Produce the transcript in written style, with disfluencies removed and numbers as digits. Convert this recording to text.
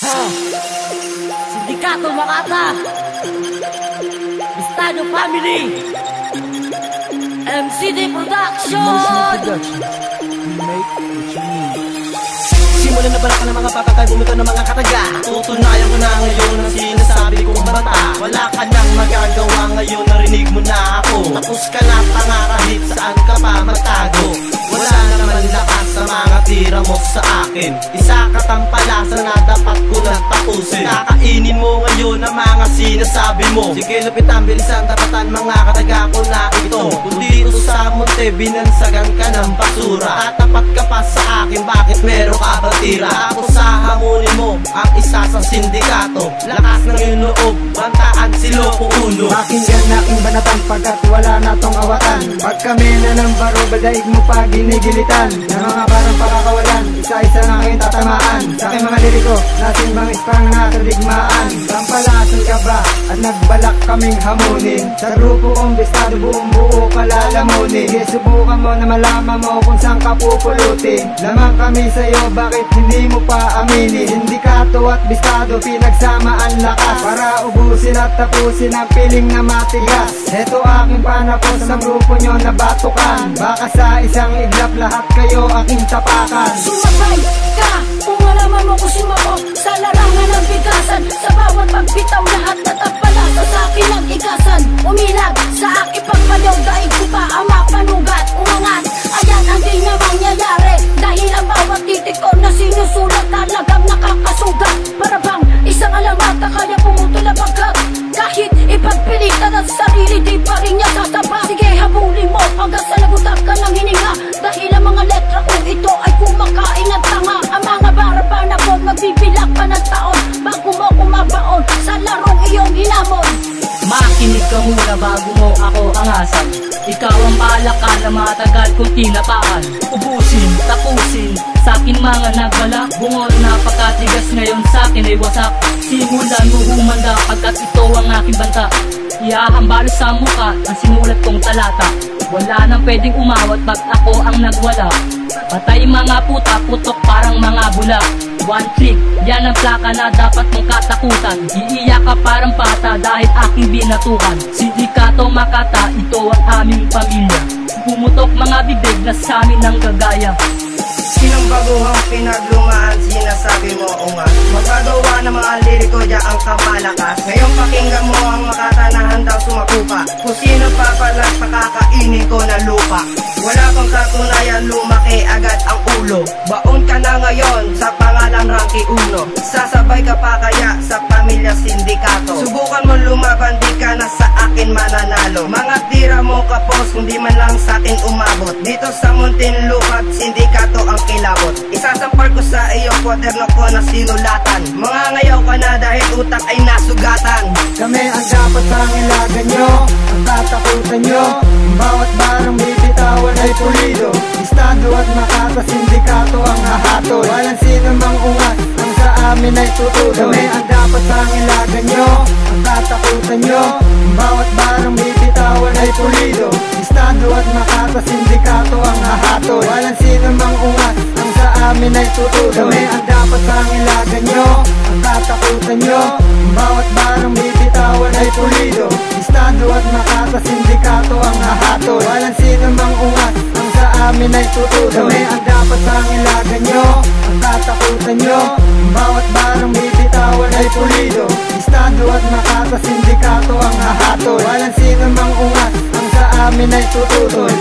Sindikato Makata, Estado Family, MCD Production. Simulan na balak ng mga pakatay, bumito ng mga kataga. Tutunayan ko na ngayon ang sinasabi kong bata. Wala ka nang magagawa ngayon, narinig mo na ako. Tapos ka na pangarahit, saan ka pa magtago. Wala na naman lakas sa mga tira mo sa akin. Isa ka tampalasan na dapat ko nang tapusin. Kakainin mo ngayon ang mga sinasabi mo. Sige lupitan, bilisan, tapatan mga kataga ko na ito. Kundi ito sa munti, binansagan ka ng basura. Tatapat ka pa sa akin, bakit meron ka ba tira? Ako sa hamunin mo, ang isa sa sindikato. Lakas ng iyong loob, bantaan si Loko Uno. Pakinggan aking banatan pagkat wala na tong awatan. Pag kami na ng baro, badaig mo pa ginigilitan. Na mga parang pakakawalan, isa-isa na kayong tatamaan. Sa aking mga liriko, nasimbang ispang nasa digmaan. Tampalasan ka ba at nagbalak kaming hamunin? Sa grupo kong bestado, buong buo kalalamunin. Sige, subukan mo na malaman mo kung saan ka pupulutin. Lamang kami sa'yo, bakit hindi mo pa aminin? Sindikato at bestado, pinagsama ang lakas para ubusin at tapusin ang piling na matigas. Heto aking panapos sa grupo nyo na batukan. Baka sa isang iglap lahat kayo aking tapakan. Sumabay ka kung malaman mo kung sino ko sa larangan ng bigasan. Sa bawat pagbitaw lahat natapalasa sa akin ang ikasan. Umilag sa aking pagpalaw, dahil ko pa ang mapanugat. Umangat, ayan ang di na mangyayari. Dahil ang bawat titik ko na sinusulat talagang nakakasugat. Para bang isang alamat na kaya pumutol ang pagkat. Kahit ipagpilitan ang sarili, di pa rin niya sasaba. Sige, habulin mo hanggang sa lagutak ka ng hininga. Dahil ang mga letra ko ito ay kumakain at tanga. Ang mga baraban ako magbibilang pa ng taon bago mo kumabaon sa larong iyong hinamon. Makinig ka muna bago mo ako angasan. Ikaw ang palakal na matagal kong tinapakan. Ubusin, tapusin, sa'kin mga nagbala. Bungol na pagkatigas ngayon sa'kin ay wasak. Simulan mo humanda pagkat ito ang aking banta. Ihahambalo sa mukha ang sinulat kong talata. Wala nang pwedeng umawat pag ako ang nagwala. Patay mga puta, putok parang mga bula. One trick, yan ang plaka na dapat mong katakutan. Iiyak ka parang bata dahil aking binatukan. Sindikato Makata, ito ang aming pamilya. Pumutok mga bibig na sa amin ang gagaya. Sinong baguhang pinaglumaan, sinasabi mo o nga magagawa ng mga liriko dyan ang kapalakas. Ngayon pakinggan mo ang Makata na handang sumakupa. Kung sino pa pala pakakainin ko na lupa. Wala kang katunayan, lumaki agad ang ulo. Baon ka na ngayon sa pangalang Ranky Uno. Sasabay ka pa kaya sa pamilya sindikato. Subukan mo lumaban, di ka na sa akin mananalo. Mga tira mo kapos, hindi man lang sa akin umabot. Dito sa Muntinlupa, sindikato ang kilabot. Isasampal ko sa iyong kwaderno ko na sinulatan. Mga ngayaw ka na dahil utak ay nasugatan. Kami ang dapat pangilagan nyo, ang tatakutan nyo. Bawat barang bibitawan ay pulido. Estado at Makata, sindikato ang hahatol. Walang sino mang ungat, ang sa amin ay tutuloy. Kami ang dapat pangilagan nyo, ang tatakutan nyo. Bawat barang bibitawan ay pulido. Estado at Makata, sindikato ang hahatol. Walang sino mang ungat, ang sa amin ay tutuloy. Kami ang dapat pangilagan nyo, ang tatakutan nyo. Bawat barang bibitawan ay pulido. Estado at Makata, sindikato ang hahatol. Walang sino mang ungat, ang sa amin ay tutuloy. Kami ang dapat pangilagan nyo, ang tatakutan nyo. Bawat barang bibitawan ay pulido. Estado at Makata, sindikato ang hahatol. Walang sino mang ungat, ang sa amin ay tutuloy.